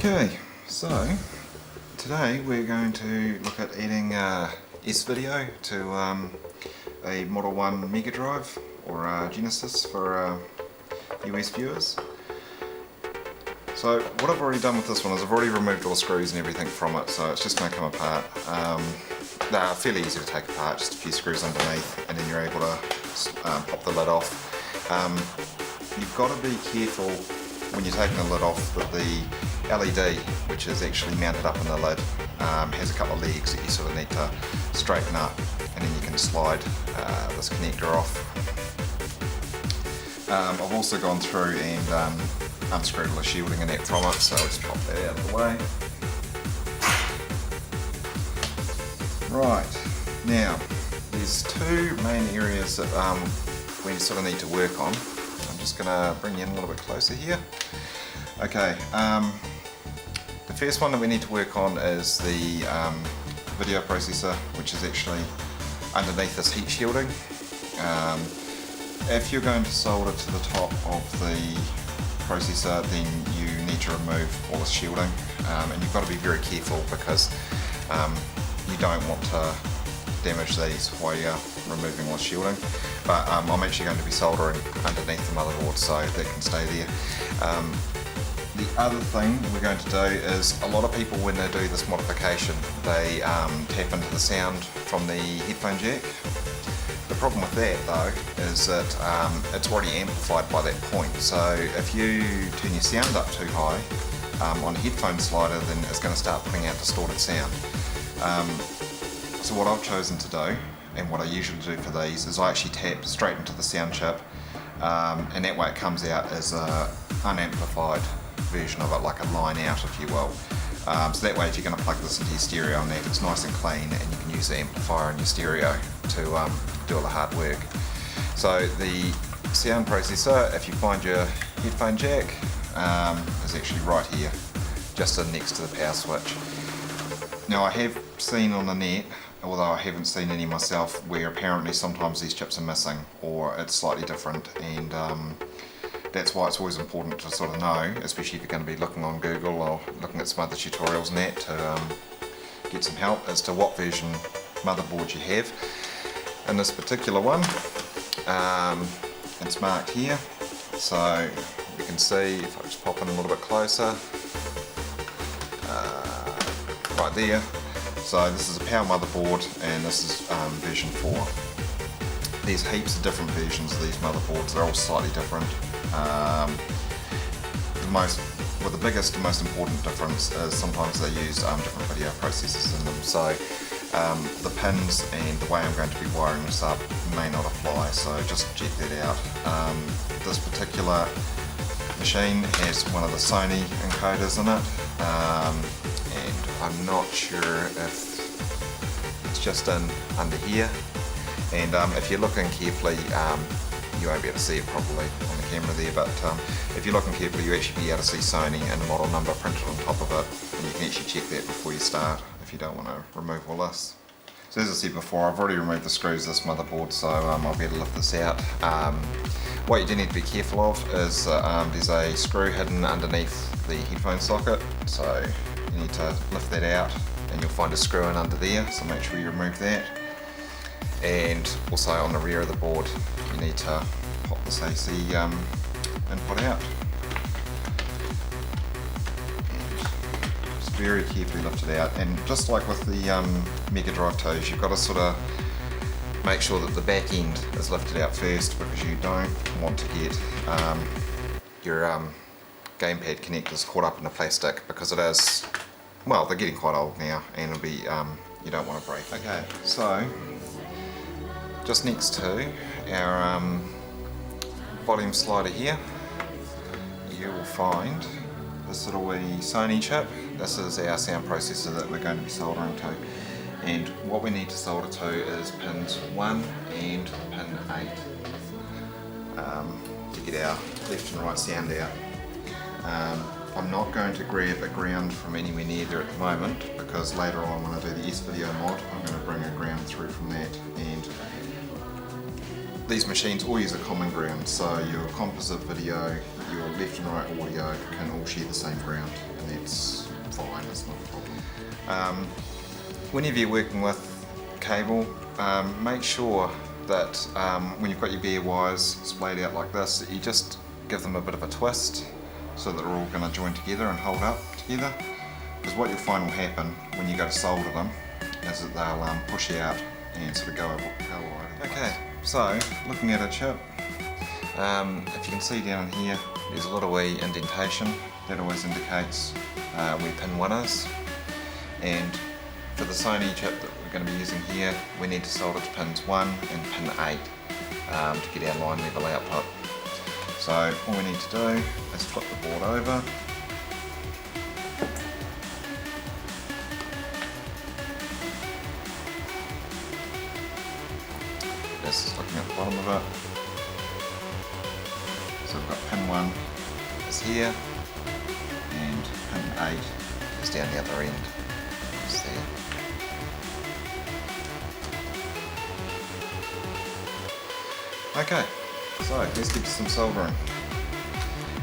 Okay, so today we're going to look at adding S-video to a Model 1 MegaDrive or Genesis for US viewers. So what I've already done with this one is I've already removed all the screws and everything from it, so it's just going to come apart. They're fairly easy to take apart, just a few screws underneath, and then you're able to pop the lid off. You've got to be careful when you're taking the lid off that the LED, which is actually mounted up in the lid, has a couple of legs that you sort of need to straighten up, and then you can slide this connector off. I've also gone through and unscrewed all the shielding and that from it, so I'll just pop that out of the way. Right, now there's two main areas that we sort of need to work on. I'm just going to bring you in a little bit closer here. Okay, the first one that we need to work on is the video processor, which is actually underneath this heat shielding. If you're going to solder to the top of the processor, then you need to remove all the shielding, and you've got to be very careful because you don't want to damage these while you're removing all the shielding. But I'm actually going to be soldering underneath the motherboard so that can stay there. The other thing we're going to do is, a lot of people when they do this modification, they tap into the sound from the headphone jack. The problem with that though is that it's already amplified by that point, so if you turn your sound up too high on a headphone slider, then it's going to start putting out distorted sound. So what I've chosen to do, and what I usually do for these, is I actually tap straight into the sound chip, and that way it comes out as an unamplified version of it, like a line out if you will. So that way if you're going to plug this into your stereo on that, it's nice and clean, and you can use the amplifier in your stereo to do all the hard work. So the sound processor, if you find your headphone jack, is actually right here, just next to the power switch. Now I have seen on the net, although I haven't seen any myself, where apparently sometimes these chips are missing or it's slightly different, and that's why it's always important to sort of know, especially if you're going to be looking on Google or looking at some other tutorials and that, to get some help as to what version motherboard you have. In this particular one, it's marked here, so you can see if I just pop in a little bit closer, right there. So this is a power motherboard, and this is version 4. There's heaps of different versions of these motherboards, they're all slightly different. The biggest and most important difference is sometimes they use different video processors in them, so the pins and the way I'm going to be wiring this up may not apply, so just check that out. This particular machine has one of the Sony encoders in it, and I'm not sure if it's just under here, and if you're looking carefully, you won't be able to see it properly on the camera there, but if you're looking carefully, you actually be able to see Sony and the model number printed on top of it, and you can actually check that before you start if you don't want to remove all this. So as I said before, I've already removed the screws of this motherboard, so I'll be able to lift this out. What you do need to be careful of is there's a screw hidden underneath the headphone socket, so you need to lift that out, and you'll find a screw in under there, so make sure you remove that. And also on the rear of the board, you need to pop this AC input out. Just very carefully lift it out, and just like with the MegaDrive toes, you've got to sort of make sure that the back end is lifted out first, because you don't want to get your gamepad connectors caught up in the plastic, because it is, well, they're getting quite old now, and it'll be, you don't want to break. Okay, so just next to our volume slider here, you will find this little wee Sony chip. This is our sound processor that we're going to be soldering to, and what we need to solder to is pins 1 and pin 8 to get our left and right sound out. I'm not going to grab a ground from anywhere near there at the moment, because later on when I do the S-video mod, I'm going to bring a ground through from that, and these machines all use a common ground, so your composite video, your left and right audio can all share the same ground, and and that's fine, it's not a problem. Whenever you're working with cable, make sure that when you've got your bare wires splayed out like this, that you just give them a bit of a twist so that they're all going to join together and hold up together. Because what you'll find will happen when you go to solder them is that they'll push out and sort of go all over. Okay, so looking at a chip, if you can see down here, there's a little wee indentation. That always indicates where pin 1 is. And for the Sony chip that we're going to be using here, we need to solder to pins 1 and pin 8 to get our line level output. So all we need to do is flip the board over. This is looking at the bottom of it. So we've got pin 1 is here and pin 8 is down the other end. It's there. Okay, so let's get to some soldering.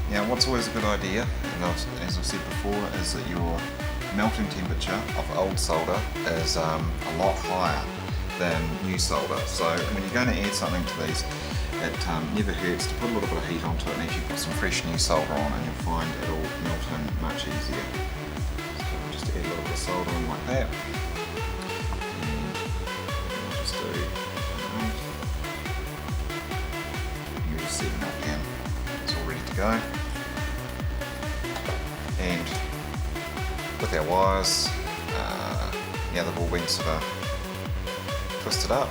Now what's always a good idea, and as I've said before, is that your melting temperature of old solder is a lot higher than new solder. So when you're going to add something to these, it never hurts to put a little bit of heat onto it and actually put some fresh new solder on, and you'll find it'll melt in much easier. So just add a little bit of solder in like that. And I'll just do you just set it up again. It's all ready to go. And with our wires, now they've all been sort of twisted up.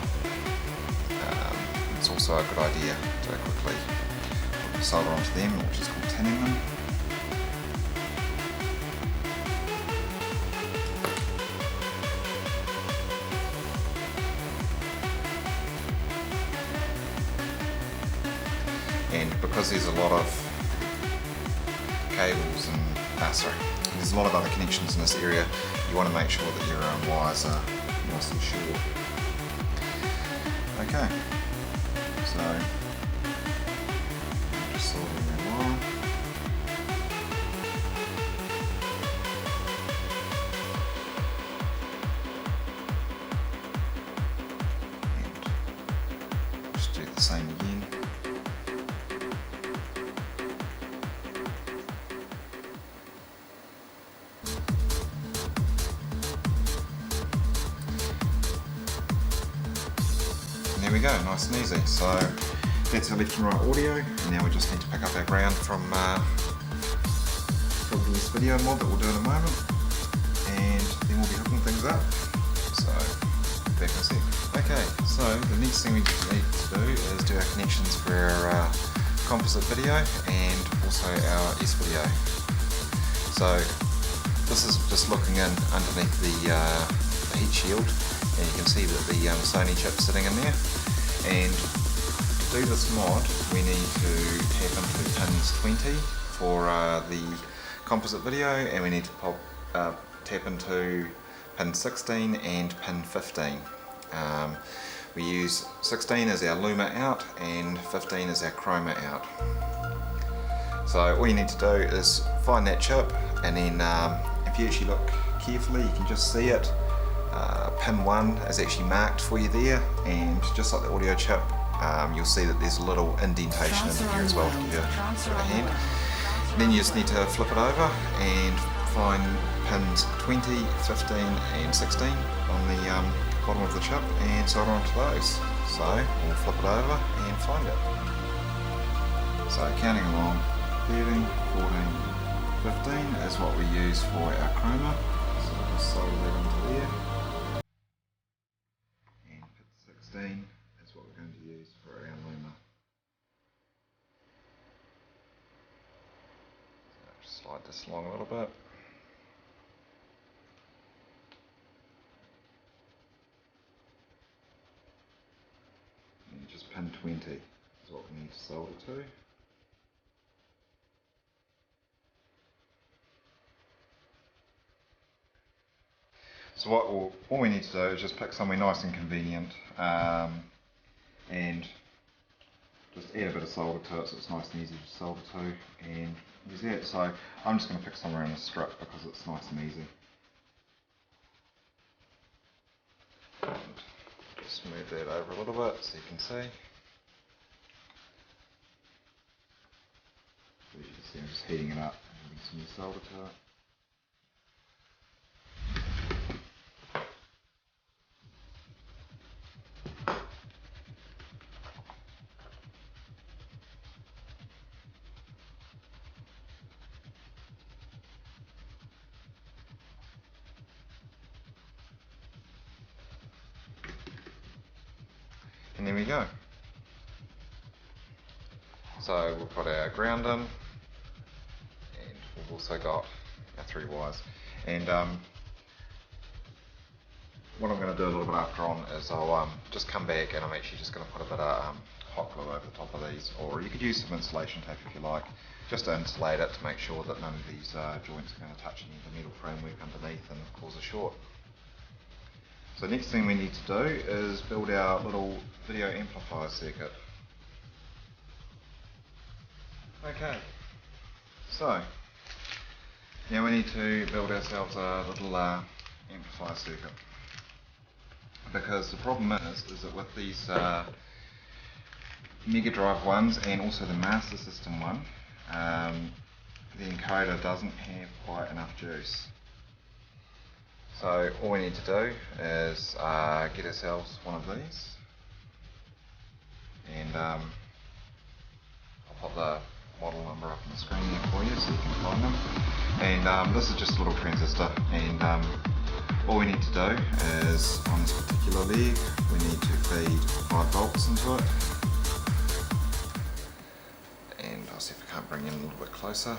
It's also a good idea to quickly put the solder onto them, which is called tinning them. And because there's a lot of cables and there's a lot of other connections in this area, you want to make sure that your wires are nice and short. Okay, so I'm just soldering the wire. And just do the same again. There we go, nice and easy. So that's our left and right audio, and now we just need to pick up our ground from the S-video mod that we'll do in a moment, and then we'll be hooking things up. So back in a sec. Okay, so the next thing we need to do is do our connections for our composite video and also our S-video. So this is just looking in underneath the heat shield, and you can see that the Sony chip's sitting in there. And to do this mod, we need to tap into pins 20 for the composite video, and we need to tap into pin 16 and pin 15. We use 16 as our luma out and 15 as our chroma out. So all you need to do is find that chip, and then if you actually look carefully, you can just see it. Pin 1 is actually marked for you there, and just like the audio chip, you'll see that there's a little indentation in here as well to give you a hand. Then you just need to flip it over and find pins 20, 15 and 16 on the bottom of the chip and solder onto those. So we'll flip it over and find it. So counting along, 13, 14, 15 is what we use for our chroma. So we'll just solder that onto there. And pin 16 is what we're going to use for our luma. So just slide this along a little bit. And just pin 20 is what we need to solder to. So all we need to do is just pick somewhere nice and convenient and just add a bit of solder to it so it's nice and easy to solder to, and You see it? So I'm just going to pick somewhere in a strip because it's nice and easy. And just move that over a little bit so you can see. You can see I'm just heating it up and adding some new solder to it. And there we go. So we've got our ground in, and we've also got our 3 wires. And what I'm going to do a little bit after on is I'll just come back and I'm actually just going to put a bit of hot glue over the top of these, or you could use some insulation tape if you like, just to insulate it to make sure that none of these joints are going to touch any of the metal framework underneath and cause a short. So next thing we need to do is build our little video amplifier circuit. Okay, so now we need to build ourselves a little amplifier circuit, because the problem is that with these MegaDrive ones and also the Master System one, the encoder doesn't have quite enough juice. So all we need to do is get ourselves one of these, and I'll put the model number up on the screen there for you so you can find them. And this is just a little transistor, and all we need to do is on this particular leg we need to feed 5 volts into it. And I'll see if I can't bring in a little bit closer.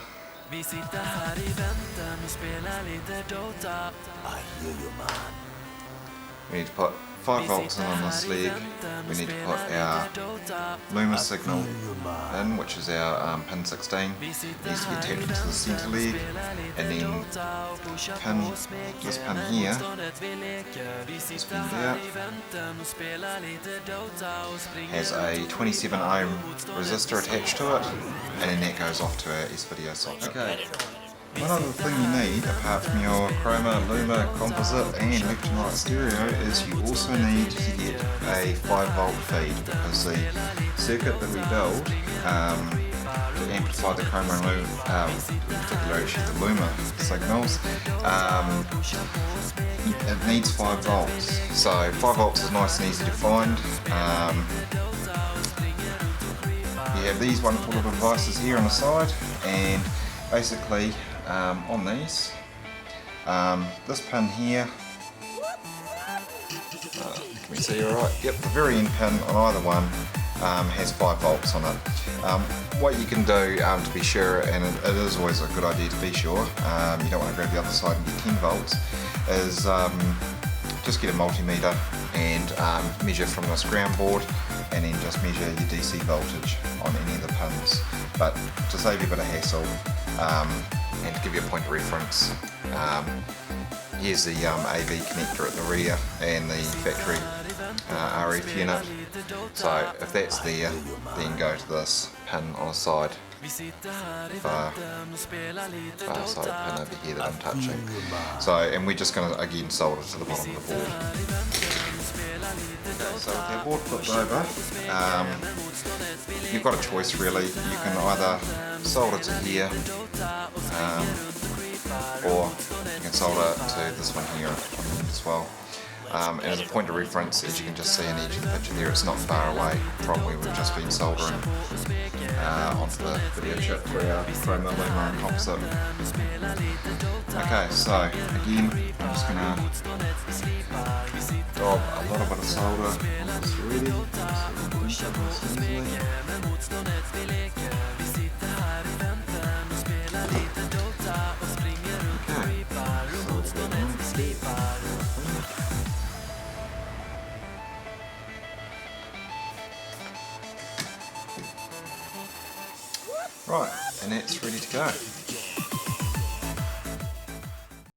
Vi sitter här I väntan och spelar lite Dota. I hear you, man. We need to put 5 volts in on this leg. We need to put our Luma signal in, which is our pin 16. It needs to be attached to the centre leg, and then this pin here, this pin there, has a 27 ohm resistor attached to it, and then that goes off to our S-video socket. Okay. One other thing you need, apart from your Chroma, Luma, Composite and left and right stereo, is you also need to get a 5 volt feed, because the circuit that we build to amplify the Chroma and Luma, in particular actually the Luma signals, it needs 5 volts. So 5 volts is nice and easy to find. You have these wonderful little devices here on the side, and basically on these, this pin here, can we see alright? Yep, the very end pin on either one has 5 volts on it. What you can do to be sure, and it is always a good idea to be sure, you don't want to grab the other side and get 10 volts, is just get a multimeter and measure from this ground board, and then just measure your DC voltage on any of the pins. But to save you a bit of hassle, and to give you a point of reference, here's the AV connector at the rear and the factory RF unit. So if that's there, then go to this pin on the side, far side pin over here that I'm touching. So, and we're just going to again solder to the bottom of the board. Okay, so with our board flipped over, you've got a choice really. You can either solder to here, or you can solder to this one here as well. And as a point of reference, as you can just see in the edge of the picture there, it's not far away from where we've just been soldering onto the video chip for our Chroma, Luma and Composite. Okay, so again, I'm just going to dob a little bit of solder on this ready, so we can easily. Right, and that's ready to go.